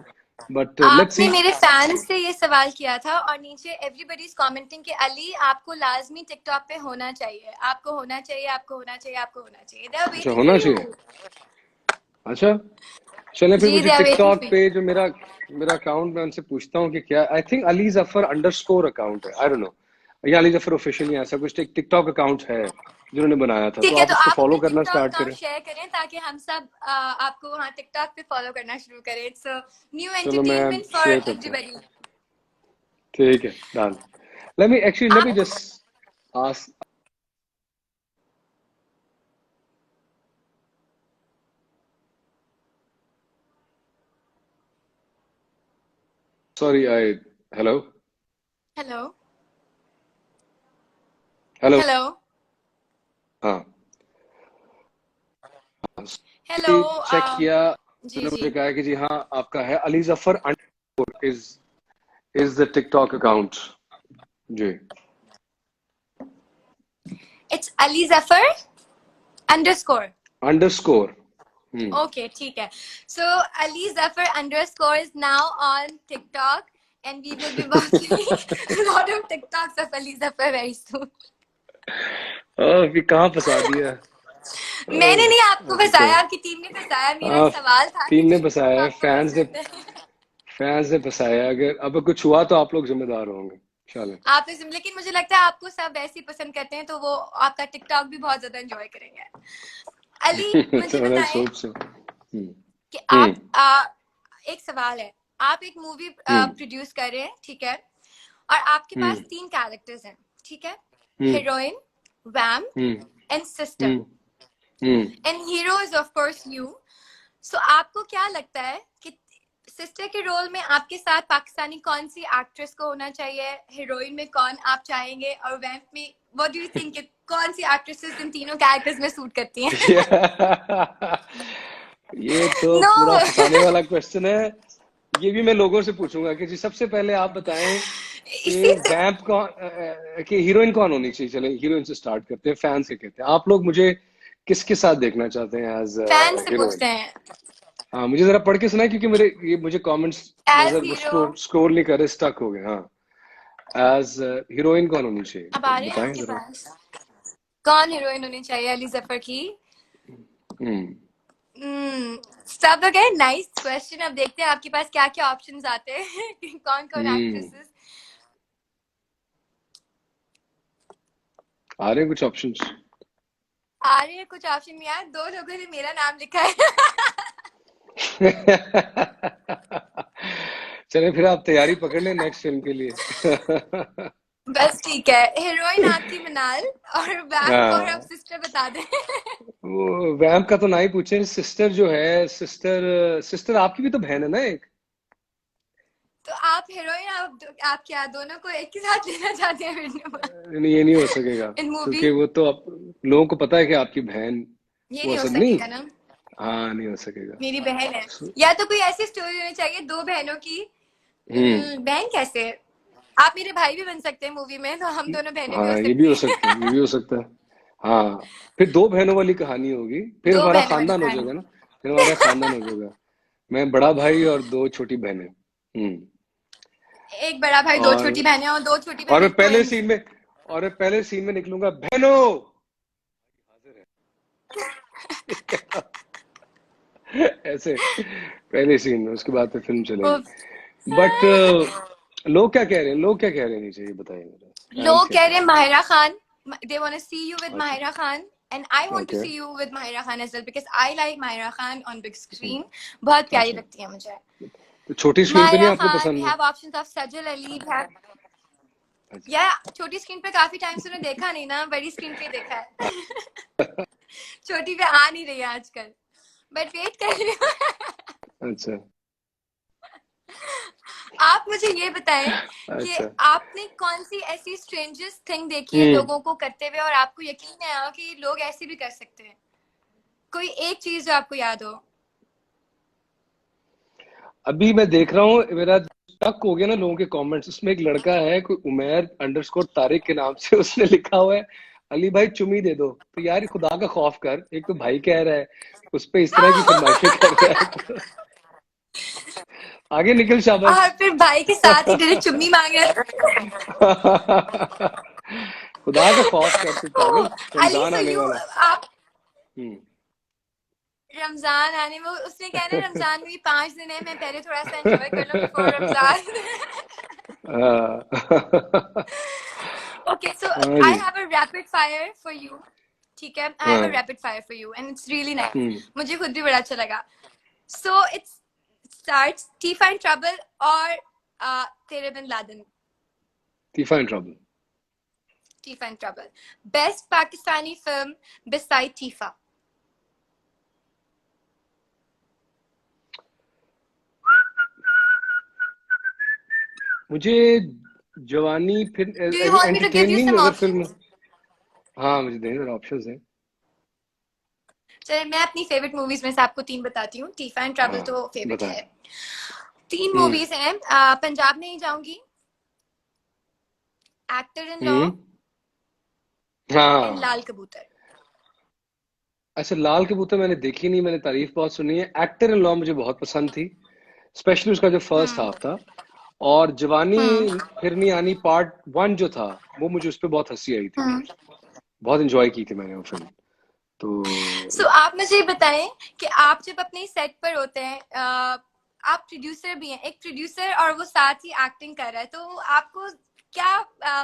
बट लेट्स आपने सी। मेरे फैंस से ये सवाल किया था और नीचे एवरीबडी इज कमेंटिंग कि अली आपको लाजमी टिकटॉक पे होना चाहिए, आपको होना चाहिए, आपको होना चाहिए, आपको होना चाहिए। दे आर अच्छा, वेटिंग फॉर होना यू। चाहिए। अच्छा, चले फिर जी, मुझे they are waiting TikTok for पे यू। जो मेरा मेरा अकाउंट, मैं उनसे पूछता हूँ कि क्या, I think Ali Zafar underscore account है, आई डोंट नो, या अली जफर ऑफिशियल या ऐसा कुछ एक टिकटॉक अकाउंट है जिन्होंने बनाया था, तो ठीक है, आप तो उसको आप फॉलो अपना करना टिकटॉक स्टार्ट अकाउंट करें। शेयर करें ताकि हम सब आपको वहाँ टिकटॉक पे फॉलो करना शुरू करें। इट्स न्यू चलो मैं एंटरटेनमेंट फॉर शेयर करता हूँ। एवरीबडी। ठीक है, डन। लेट मी आप जस्ट आस्क। सॉरी, आई, हेलो। Hello, hello. हेलो, हाँ। हेलो। चेक किया, जी उन्होंने जी, मुझे कहा कि जी हाँ आपका है, Ali Zafar underscore is the TikTok account. जी। It's Ali Zafar underscore. Underscore. Hmm. Okay, ठीक है. So Ali Zafar underscore is now on TikTok, and we will be watching a lot of TikToks of Ali Zafar very soon. अभी कहाँ फंसा दिया। मैंने नहीं आपको ओके। फंसाया, आपकी टीम ने फंसाया। मेरा हाँ, सवाल था कि टीम ने टिकटॉक फंसाया है, आपको पसंद है। फैंस ने फंसाया है। अगर अब कुछ हुआ तो आप लोग जिम्मेदार होंगे। चलो। आप इस लेकिन मुझे लगता है आपको सब वैसे ही पसंद करते हैं, तो वो आपका टिकटॉक भी बहुत ज्यादा एंजॉय करेंगे। अली, मुझे तो लेट्स बताएं होप सो। हम्म। कि हम्म। एक सवाल है। आप एक मूवी हम्म। प्रोड्यूस कर रहे हैं, ठीक है, और आपके पास हम्म। 3 कैरेक्टर्स हैं, ठीक है, हम्म। हीरोइन, वैम्प हम्म। एंड सिस्टर, हम्म। हम्म। And hero is of course you. So आपको क्या लगता है कि सिस्टर के रोल में आपके साथ पाकिस्तानी कौन सी एक्ट्रेस को होना चाहिए, हीरोइन में कौन आप चाहेंगे, और वैम्प में व्हाट डू यू थिंक कौन सी एक्ट्रेसेस इन तीनों कैरेक्टर्स में सूट करती हैं? ये तो नो। पूरा फंसाने वाला क्वेश्चन है। ये भी मैं लोगों से पूछूंगा कि जी सबसे पहले आप बताएं कि इसी से वैम्प कौन, कि हीरोइन कौन होनी चाहिए। चले हीरोइन से स्टार्ट करते हैं, फैंस के कहते हैं, आप लोग मुझे किसके साथ देखना चाहते हैं एज फैन से हीरोइन। पूछते हैं। हाँ, मुझे जरा पढ़ के सुनाए, क्योंकि मुझे कमेंट्स एज नजर, वो हीरो, स्क्रॉल नहीं कर रहे, स्टक हो गए। हाँ, एज हीरोइन कौन होनी चाहिए, अब तो आ रहे हैं बताएं आपके जरा। पास। कौन हीरोइन होनी चाहिए अली जफर की? हम्म। सब लोग है, नाइस क्वेश्चन। अब देखते हैं आपके पास क्या क्या ऑप्शंस आते हैं कि कौन कौन हम्म। एक्ट्रेसेस आ रहे हैं कुछ ऑप्शंस। आ रहे हैं। कुछ ऑप्शन यार, 2 लोगों ने मेरा नाम लिखा है। चले फिर आप तैयारी पकड़ लें नेक्स्ट फिल्म के लिए। बस ठीक है, हीरोइन आपकी मनाल और वैम्प, और अब हाँ, सिस्टर बता दें। वो वैम्प का तो ना ही पूछे, सिस्टर जो है, सिस्टर आपकी भी तो बहन है ना एक। तो आप हीरोइन, आप क्या दोनों को एक ही साथ लेना चाहते हैं नहीं, ये नहीं हो सकेगा, इन मूवी? क्योंकि वो तो लोगों को पता है कि आपकी बहन, ये वो नहीं हो सब नहीं। सकेगा ना। हाँ, नहीं हो सकेगा। मेरी बहन है। या तो कोई ऐसी स्टोरी होनी चाहिए 2 बहनों की। हम्म। बहन कैसे? आप मेरे भाई भी बन सकते हैं मूवी में, तो हम दोनों बहनें भी हो हाँ, ये भी सकती हो हैं। सकता है, ये भी हो सकता है। हाँ, फिर 2 बहनों वाली कहानी होगी, फिर दो हमारा बहनों वाली खानदान हो कहानी। जाएगा ना। फिर हमारा खानदान हो जाएगा, मैं बड़ा भाई और 2 छोटी बहनें। हम्म। एक बड़ा भाई, दो और छोटी बहनें, और 2 छोटी और मैं बहनें पहले ट्विंस। सीन में और मैं पहले सीन में निकलूंगा, बहनों हाजिर है। ऐसे पहले सीन में, उसके बाद फिर फिल्म चलेगी। बट लोग क्या कह रहे हैं, लोग क्या कह रहे हैं नीचे, ये बताइए मेरा, फैंस लोग क्या कह कह रहे हैं रहे Mahira Khan, they want to see you with हैं? अच्छा। Mahira Khan and I want to okay. see you with Mahira Khan as well because I like Mahira Khan on big screen. बहुत प्यारी अच्छा, लगती है मुझे तो छोटी स्क्रीन पे नहीं Mahira आपको Khan. We पसंद है? have options of Sajal Ali. We have अच्छा। या छोटी स्क्रीन पे काफी टाइम से उन्हें देखा नहीं ना, बड़ी स्क्रीन पे देखा है छोटी पे आ नहीं रही है आजकल, बट वेट कर रही हूँ अच्छा। आप मुझे ये बताएं कि अच्छा। आपने कौन सी ऐसी स्ट्रेंजेस्ट थिंग देखी है हम्म। लोगों को करते हुए और आपको यकीन है कि लोग ऐसे भी कर सकते हैं, कोई एक चीज जो आपको याद हो। अभी मैं देख रहा हूँ, मेरा टक हो गया ना लोगों के कमेंट्स, उसमें एक लड़का है कोई उमैर अंडरस्कोर तारिक के नाम से, उसने लिखा हुआ है अली भाई चुम्मी दे दो। तो यार खुदा का खौफ कर, एक तो भाई कह रहा है, उस पे इस तरह की फरमाइशें कर रहा है तो आगे निकल शाबाश। और फिर भाई के साथ ही डायरेक्ट चुम्मी मांग रहे हैं खुदा का खौफ कर, तू पागल, अली रमजान सो आने यू वाला है। आप हम्म। रमजान आने में उसने कहना रमजान में भी 5 दिन है, मैं पहले थोड़ा सा एंजॉय कर लूं बिफोर रमजान हाँ। ओके सो हाँ आई जी। Have a rapid fire for you, ठीक है, आई हैव अ हाँ। Rapid fire for you and it's really nice, hmm. मुझे खुद भी बड़ा अच्छा लगा। So it's starts Teefa trouble और Tere Bin Laden. Teefa in trouble. Teefa trouble best Pakistani film beside Teefa. मुझे Jawani Phir do you want me to give you entertaining some अगर फिल्म, ऑप्शंस? हाँ मुझे दें जरा ऑप्शंस हैं। चलिए मैं अपनी फेवरेट मूवीज में से आपको 3 बताती हूँ, टीफा एंड ट्रबल हाँ तो फेवरेट बताएं। है। 3 हम्म। मूवीज हैं, पंजाब नहीं जाऊंगी, actor in law hmm. And हाँ। लाल कबूतर। अच्छा, लाल कबूतर मैंने देखी नहीं, मैंने तारीफ बहुत सुनी है। एक्टर इन लॉ मुझे बहुत पसंद थी, स्पेशली उसका जो फर्स्ट हम्म हाफ था। और जवानी हम्म फिर नहीं आनी पार्ट वन जो था, वो मुझे उस पर बहुत हंसी आई थी, हम्म। बहुत इंजॉय की थी मैंने वो फिल्म। सो तो आप मुझे ये बताएं कि आप जब अपने सेट पर होते हैं, आप प्रोड्यूसर भी हैं, एक प्रोड्यूसर और वो साथ ही एक्टिंग कर रहा है, तो आपको क्या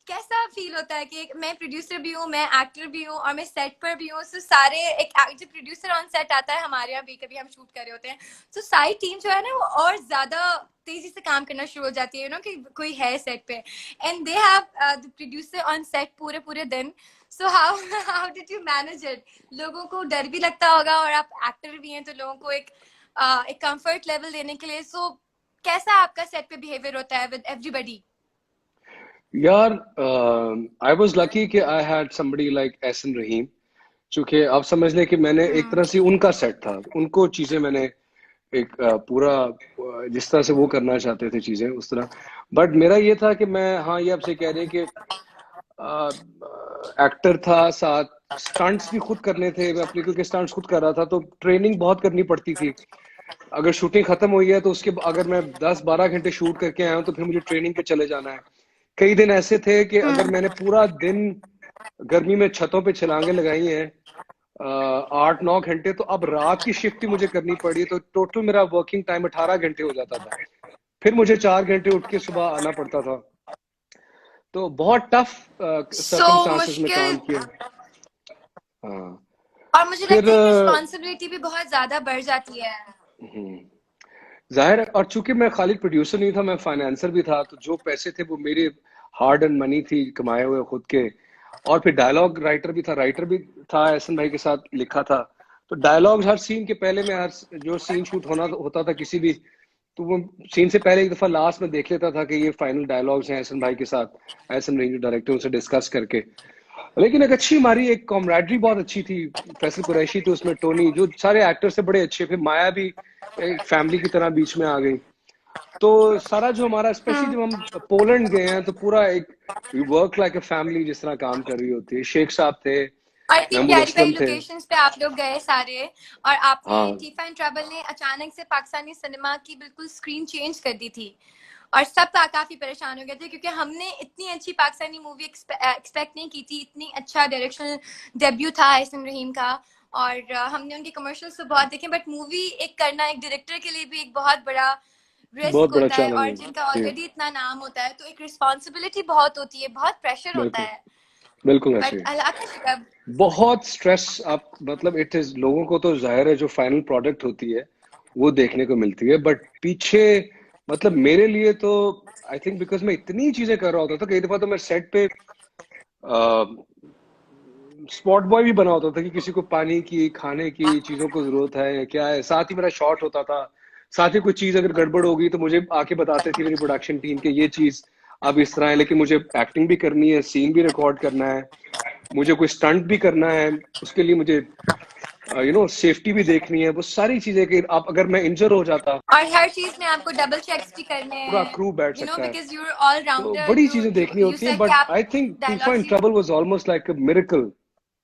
कैसा फील होता है कि मैं प्रोड्यूसर भी हूँ, मैं एक्टर भी हूँ और मैं सेट पर भी हूँ, तो सारे एक जब प्रोड्यूसर ऑन सेट आता है, हमारे यहाँ भी कभी हम शूट कर रहे होते हैं, तो सारी टीम जो है ना वो और ज्यादा तेजी से काम करना शुरू हो जाती है, कि कोई है सेट पे and they have the producer on set पूरे पूरे दिन। So how how did you manage it? लोगों को डर भी लगता होगा और आप एक्टर भी हैं, तो लोगों को एक कंफर्ट लेवल देने के लिए, सो कैसा आपका सेट पे बिहेवियर होता है विद एवरीबॉडी? यार आई वाज लकी कि I had somebody like Ehsan Rahim, चूंकि आप समझ लें कि मैंने एक हम्म तरह से उनका सेट था, उनको चीजें मैंने एक पूरा जिस तरह से वो करना चाहते थे चीजें उस तरह। बट मेरा ये था कि मैं, हाँ ये आपसे कह रहे हैं कि एक्टर था साथ, स्टंट्स भी खुद करने थे मैं अपने, क्योंकि स्टंट्स खुद कर रहा था तो ट्रेनिंग बहुत करनी पड़ती थी। अगर शूटिंग खत्म हुई है तो उसके अगर मैं 10-12 घंटे शूट करके आया हूँ तो फिर मुझे ट्रेनिंग पे चले जाना है। कई दिन ऐसे थे कि अगर हम्म। मैंने पूरा दिन गर्मी में छतों पे छलांगे लगाई हैं 8-9 घंटे, तो अब रात की शिफ्ट ही मुझे करनी पड़ी, तो टोटल मेरा वर्किंग टाइम 18 घंटे हो जाता था। फिर मुझे 4 घंटे उठ के सुबह आना पड़ता था, तो बहुत टफ सो सर्कमस्टांसेस में मुश्किल, काम किया। हाँ। और मुझे फिर लगता है रिस्पॉन्सिबिलिटी भी बहुत ज्यादा बढ़ जाती है। हम्म, जाहिर है, और चूंकि मैं खाली प्रोड्यूसर नहीं था, मैं फाइनेंसर भी था, तो जो पैसे थे वो मेरे हार्ड एंड मनी थी, कमाए हुए खुद के। और फिर डायलॉग राइटर भी था, राइटर भी था, एहसन भाई के साथ लिखा था। तो डायलॉग्स हर सीन के पहले मैं, हर जो सीन शूट होना होता था किसी भी, तो वो सीन से पहले एक दफा लास्ट में देख लेता था कि ये फाइनल डायलॉग्स हैं एहसन भाई के साथ, एहसन भाई जो डायरेक्टर उनसे डिस्कस करके। लेकिन एक अच्छी हमारी एक कॉमरेडरी बहुत अच्छी थी। फैसल कुरैशी थे उसमें, टोनी, जो सारे एक्टर्स थे बड़े अच्छे, फिर माया भी एक फैमिली की तरह बीच में आ गई। तो सारा जो हमारा, स्पेशली हम्म। जब हम पोलैंड गए हैं, तो पूरा एक वर्क लाइक ए फैमिली जिस तरह काम कर रही होती है। शेख साहब थे, और इतनी महमूद प्यारी प्यारी असलम थे। लोकेशंस पे आप लोग गए सारे, और आपने हाँ। टीफा एंड ट्रबल ने अचानक से पाकिस्तानी सिनेमा की बिल्कुल स्क्रीन चेंज कर दी थी, और सब काफी परेशान हो गए थे क्योंकि हमने इतनी अच्छी पाकिस्तानी मूवी एक्सपेक्ट नहीं की थी, इतनी अच्छा डायरेक्शनल डेब्यू था एहसन रहीम का, और हमने उनके कमर्शियल्स तो बहुत देखे, बट मूवी एक करना एक डायरेक्टर के लिए भी एक बहुत बड़ा रिस्क बहुत बड़ा होता है चैलेंज और है। जिनका जी, ऑलरेडी इतना नाम होता है, तो एक रिस्पॉन्सिबिलिटी बहुत होती है, बहुत प्रेशर होता बिल्कुल, है। बिल्कुल बट ऐसे। अल्लाह का शुक्र। बहुत स्ट्रेस, आप मतलब इट इज, लोगों को तो जाहिर है जो फाइनल प्रोडक्ट होती है वो देखने को मिलती है, बट पीछे मतलब मेरे लिए तो आई थिंक बिकॉज मैं इतनी चीजें कर रहा होता था, कई दफा तो मैं सेट पे स्पॉट बॉय भी बना होता था कि किसी को पानी की, खाने की चीजों को जरूरत है या क्या है, साथ ही मेरा शॉट होता था, साथ ही कोई चीज अगर गड़बड़ होगी तो मुझे आके बताते थे मेरी प्रोडक्शन टीम के ये चीज अब इस तरह है, लेकिन मुझे एक्टिंग भी करनी है, सीन भी रिकॉर्ड करना है, मुझे कोई स्टंट भी करना है, उसके लिए मुझे सेफ्टी भी देखनी है, वो सारी चीजें कि आप अगर मैं इंजर हो जाता, और हर चीज में आपको डबल चेक्स भी करने पूरा हैं, क्रू बैठ यू नो, सकता है। बिकॉज यू आर ऑल तो राउंडर। बड़ी यू चीजें यू देखनी यू होती हैं, सेड कि बट आप I think Teefa in dialogues. Trouble was almost like a miracle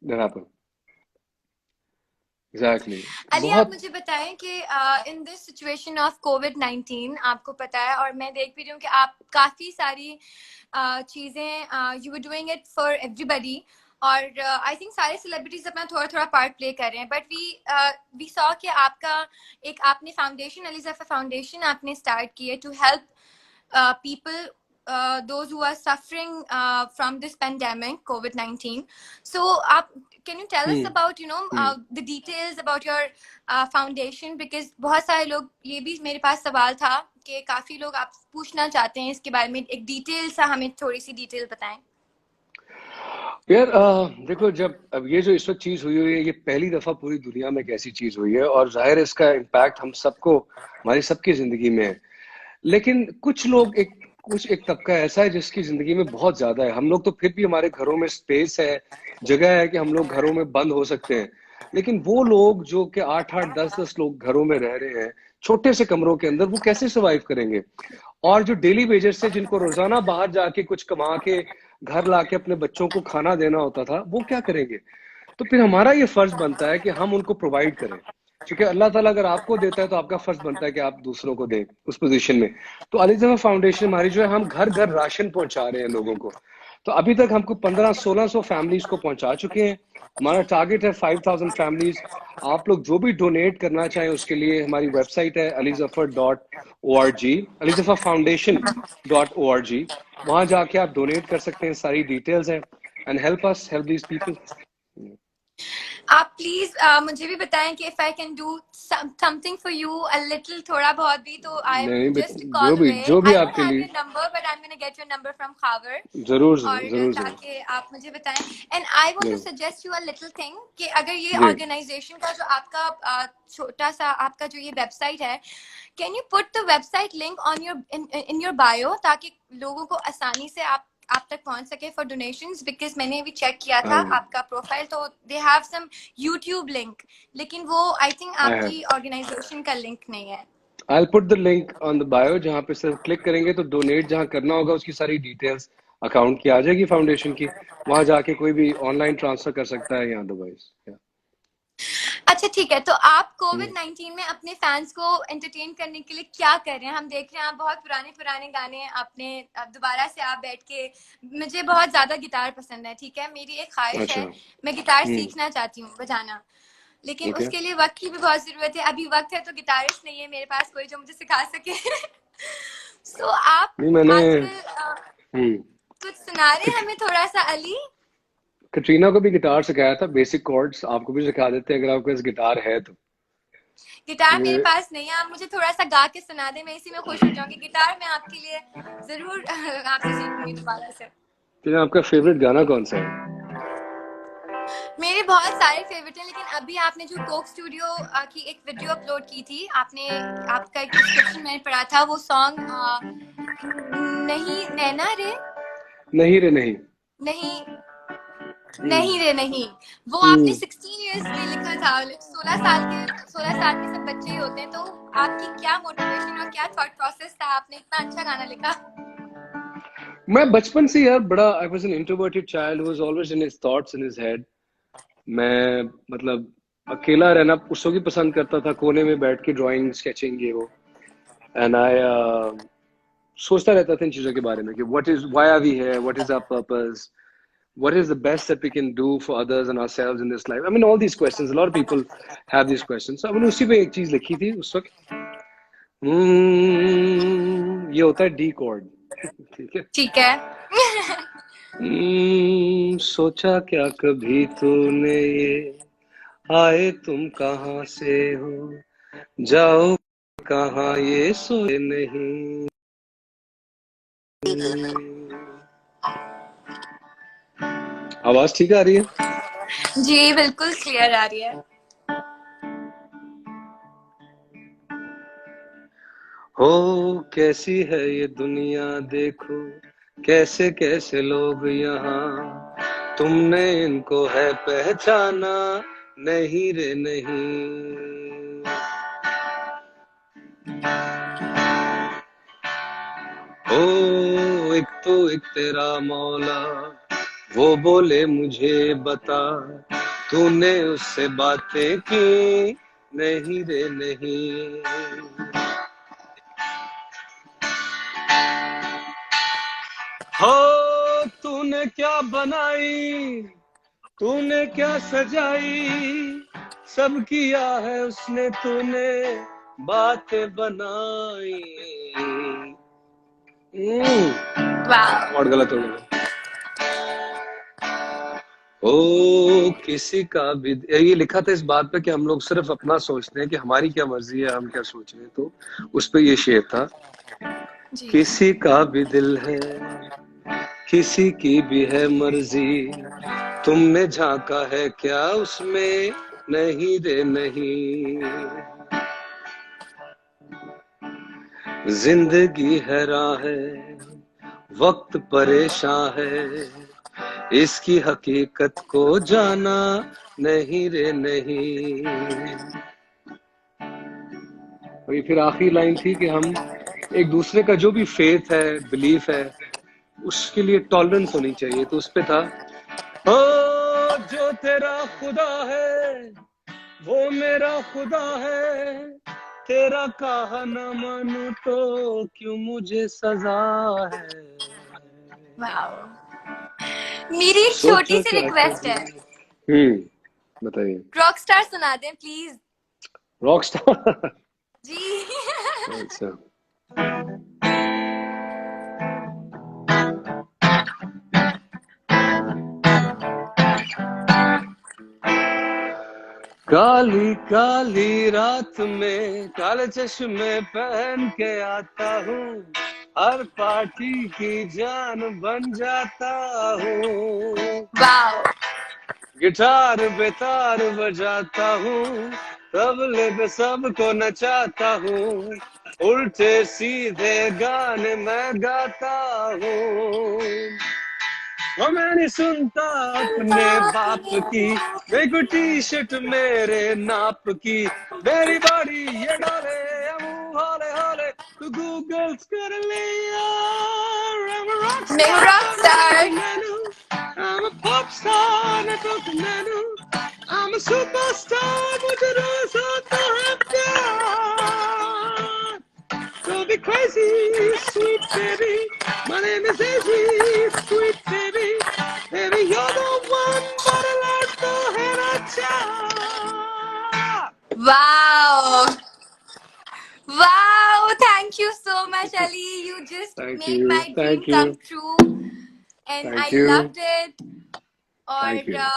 that happened. Exactly. Ali, आप बहुत। मुझे बताएं कि इन दिस सिचुएशन ऑफ कोविड-19, आपको पता है और मैं देख भी रही हूँ कि आप काफ़ी सारी चीज़ें, you were doing it for everybody, और आई थिंक सारे सेलिब्रिटीज अपना थोड़ा थोड़ा पार्ट प्ले कर रहे हैं, बट वी सॉ कि आपका एक, आपने फाउंडेशन, अली जफर फाउंडेशन आपने स्टार्ट की है to help people, those who are suffering from this pandemic COVID-19. So can you tell us hmm. about hmm. the details about your foundation, because बहुत सारे लोग, ये भी मेरे पास सवाल था कि काफी लोग आप पूछना चाहते हैं इसके बारे में, एक डिटेल सा हमें थोड़ी सी डिटेल बताएं। यार देखो, जब अब ये जो इस वक्त चीज हुई हुई है, ये पहली दफा पूरी दुनिया में एक ऐसी चीज हुई है, और जाहिर है इसका इम्पैक्ट हम सबको, हमारी सबकी जिंदगी में है। लेकिन कुछ एक तबका ऐसा है जिसकी जिंदगी में बहुत ज्यादा है। हम लोग तो फिर भी, हमारे घरों में स्पेस है, जगह है कि हम लोग घरों में बंद हो सकते हैं, लेकिन वो लोग जो कि 8-8 10-10 लोग घरों में रह रहे हैं छोटे से कमरों के अंदर, वो कैसे सर्वाइव करेंगे? और जो डेली वेजेस से, जिनको रोजाना बाहर जाके कुछ कमा के घर लाके अपने बच्चों को खाना देना होता था, वो क्या करेंगे? तो फिर हमारा ये फर्ज बनता है कि हम उनको प्रोवाइड करें, क्योंकि अल्लाह ताला अगर आपको देता है तो आपका फर्ज बनता है कि आप दूसरों को दें उस पोजीशन में। तो अली जमा फाउंडेशन हमारी जो है, हम घर घर राशन पहुंचा रहे हैं लोगों को। तो अभी तक हमको 1500-1600 फैमिलीज को पहुंचा चुके हैं। हमारा टारगेट है 5000 फैमिलीज। आप लोग जो भी डोनेट करना चाहें उसके लिए हमारी वेबसाइट है alizafar.org, alizafar foundation.org। वहां जाके आप डोनेट कर सकते हैं, सारी डिटेल्स हैं, and help us help these people. आप प्लीज मुझे भी बताएं कि if I can do something for you a little, थोड़ा बहुत भी, तो आई एम नहीं बेटा, जस्ट कॉल अवे। जो भी आई डोंट आपके हैव लिए, your number, but I am gonna get your number from Khawar, जरूर जरूर और जरूर जरूर ताकि आप मुझे बताएं। एंड आई वांट टू जरूर। Suggest you a little thing, कि अगर ये जी। ऑर्गेनाइजेशन का जो आपका छोटा सा आपका जो ये वेबसाइट है, can you put the website link on your in your bio, ताकि लोगों को आसानी से आप तक पहुंच सके फॉर डोनेशंस, बिकॉज मैंने भी चेक किया था आई आपका प्रोफाइल, तो they have some YouTube link, लेकिन वो आई थिंक हैव, आपकी ऑर्गेनाइजेशन का लिंक नहीं है। I put the link on the bio, जहाँ पे सिर्फ क्लिक करेंगे तो डोनेट जहाँ करना होगा उसकी सारी डिटेल्स अकाउंट की आ जाएगी फाउंडेशन की। वहां जाके कोई भी ऑनलाइन ट्रांसफर कर सकता है या अदरवाइज। अच्छा ठीक है, तो आप कोविड-19 में अपने फैंस को एंटरटेन करने के लिए क्या कर रहे हैं? हम देख रहे हैं आप बहुत पुराने पुराने गाने आपने दोबारा से आप बैठ के, मुझे बहुत ज्यादा गिटार पसंद है, ठीक है, मेरी एक ख्वाहिश अच्छा। है, मैं गिटार सीखना चाहती हूँ बजाना, लेकिन ओके। उसके लिए वक्त की भी बहुत जरूरत है। अभी वक्त है तो गिटारिस्ट नहीं है मेरे पास कोई जो मुझे सिखा सके। सो आप नहीं, मैंने आजकल हम्म कुछ सुना रहे हैं कट- हमें थोड़ा सा अली? कटरीना को भी गिटार सिखाया था, बेसिक कॉर्ड्स आपको भी सिखा देते हैं अगर आपके पास गिटार है तो। गिटार मेरे ये पास नहीं है, आप मुझे थोड़ा सा गा के सुना दे, मैं इसी में खुश हो जाऊंगी। गिटार मैं आपके लिए जरूर आपसे सीखूंगी दोबारा से। फिर आपका फेवरेट गाना कौन सा है? मेरे बहुत सारे फेवरेट हैं, लेकिन अभी आपने जो कोक स्टूडियो की एक वीडियो अपलोड की थी, आपने, आपका एक डिस्क्रिप्शन मैंने पढ़ा था, वो सॉन्ग नहीं नैना रे, नहीं रे नहीं। नहीं हम्म। नहीं रे नहीं, वो आपने हम्म। 16 इयर्स में लिखा था, 16 साल के सब बच्चे ही होते हैं, तो आपकी क्या मोटिवेशन और क्या थॉट प्रोसेस था, आपने इतना अच्छा गाना लिखा? मैं बचपन से यार बड़ा, I was an introverted child who was always in his thoughts in his head. मैं मतलब अकेला रहना उस वक्त ही पसंद करता था, कोने में बैठ के ड्राइंग स्केचिंग ये वो। एंड आई सोचता रहता था इन चीजों के बारे में कि what is, why are we here, what is our purpose, what is the best that we can do for others and ourselves in this life? I mean, all these questions, a lot of people have these questions. So, I mean, उसी पे एक चीज लिखी थी उस वक्त। ये होता है डी कॉर्ड। ठीक है। ठीक है। सोचा क्या कभी तूने ये, आए तुम कहाँ से हो, जाओ कहाँ ये सोए नहीं। आवाज ठीक आ रही है? जी बिल्कुल क्लियर आ रही है। हो कैसी है ये दुनिया देखो, कैसे कैसे लोग यहाँ, तुमने इनको है पहचाना, नहीं रे नहीं। ओ एक तो एक तेरा मौला, वो बोले मुझे बता, तूने उससे बातें की, नहीं रे नहीं। हो तूने क्या बनाई, तूने क्या सजाई, सब किया है उसने, तूने बातें बनाई। वाह। और गलत हो गया। ओ किसी का भी, ये लिखा था इस बात पे कि हम लोग सिर्फ अपना सोचते हैं कि हमारी क्या मर्जी है, हम क्या सोच रहे हैं, तो उस पे ये शेर था। जी। किसी का भी दिल है, किसी की भी है मर्जी, तुमने झांका है क्या उसमें, नहीं रे नहीं। जिंदगी हैरान है, वक्त परेशान है, इसकी हकीकत को जाना, नहीं रे नहीं। और ये फिर आखिरी लाइन थी कि हम एक दूसरे का जो भी फेथ है, बिलीफ है, उसके लिए टॉलरेंस होनी चाहिए। तो उस पे था, ओ जो तेरा खुदा है वो मेरा खुदा है, तेरा कहा न मानू तो क्यों मुझे सजा है। वाह। मेरी एक छोटी सोचा सी क्या रिक्वेस्ट कभी। है। बताइए। रॉकस्टार सुना दें प्लीज। रॉकस्टार। जी। अच्छा। काली काली रात में काले चश्मे पहन के आता हूँ, हर पार्टी की जान बन जाता हूँ। वाह। गिटार बेतार बजाता हूँ, तबले पे सबको नचाता हूँ, उल्टे सीधे गाने मैं गाता हूँ। वो मैं नहीं सुनता अपने बाप की, देखो टी शर्ट मेरे नाप की, मेरी बॉडी ये डाले हौले हौले, तू गूगल कर ले यार। I'm a rock मैं हूँ star, Rockstar. I'm a pop star, I'm a superstar, मुझे रोज होता है प्यार। Don't be crazy, sweet baby. My name is Izzy, sweet baby. Baby, you're the one, but I like the head I child. वाह। वाह, thank you so much Ali, you just Thank made you, my dream thank come you, true and thank I you, loved it. thank और you,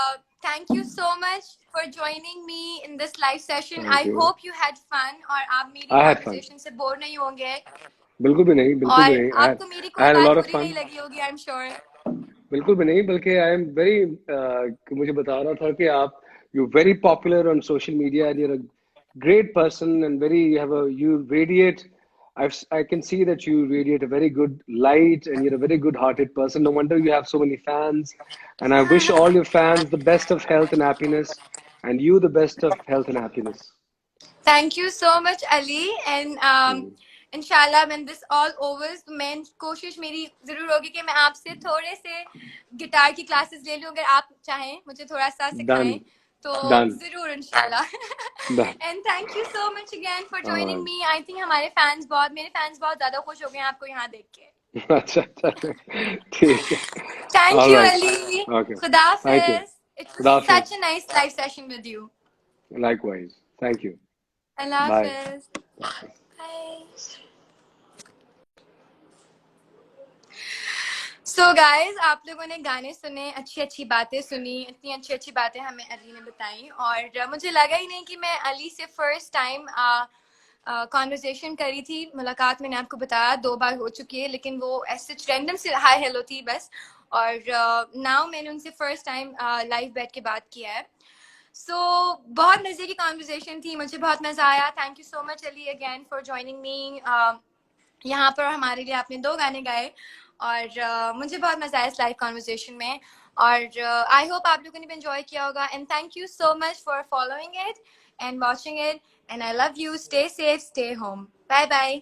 thank you so much for joining me in this live session. thank I you. Hope you had fun और आप मेरी I had fun. Conversation से bore नहीं होंगे बिल्कुल भी नहीं, बिल्कुल भी और नहीं। आपको मेरी I कोई had a बात lot of बुरी नहीं fun. लगी होगी, आई एम श्योर। बिल्कुल भी नहीं, बल्कि आई एम वेरी, मुझे बता रहा था कि आप, you very popular on social media and you're a great person and very, you radiate, I can see that you radiate a very good light and you're a very good hearted person. No wonder you have so many fans, and I wish all your fans the best of health and happiness, and you the best of health and happiness. Thank you so much Ali and Hmm. इंशाल्लाह when this all overs मैं कोशिश मेरी जरूर होगी कि मैं आपसे थोड़े से गिटार की क्लासेस ले लूं, अगर आप चाहें मुझे थोड़ा सा सिखाएं Done. तो Done. जरूर इंशाल्लाह। Done. And thank you so much again for All joining right. Me. I think हमारे फैंस बहुत, मेरे फैंस बहुत ज्यादा खुश हो गए हैं आपको यहाँ देख के। अच्छा अच्छा, ठीक है। Thank All you right. Ali. Okay. खुदा Thank you. Hafiz. It was Khuda such Hafiz. A nice live session with you. Likewise. Thank you. Allah Bye. Hafiz. So guys, आप लोगों ने गाने सुने, अच्छी अच्छी बातें सुनी, इतनी अच्छी अच्छी बातें हमें अली ने बताई, और मुझे लगा ही नहीं कि मैं अली से फर्स्ट टाइम कॉन्वर्जेशन करी थी। मुलाकात मैंने आपको बताया 2 बार हो चुकी है, लेकिन वो ऐसे रैंडम से हाय हेलो थी बस। और नाउ मैंने उनसे फर्स्ट टाइम लाइव बैठ के बात किया है। बहुत मजे की कॉन्वर्जेशन थी, मुझे बहुत मजा आया। Thank you so much Ali again for joining मी। यहाँ पर हमारे लिए आपने 2 गाने गाए, और मुझे बहुत मजा आया इस लाइव कॉन्वर्जेशन में। और आई होप आप लोगों ने भी एंजॉय किया होगा, and thank you so much for following it and watching it, and I love you. Stay safe, stay home, bye bye.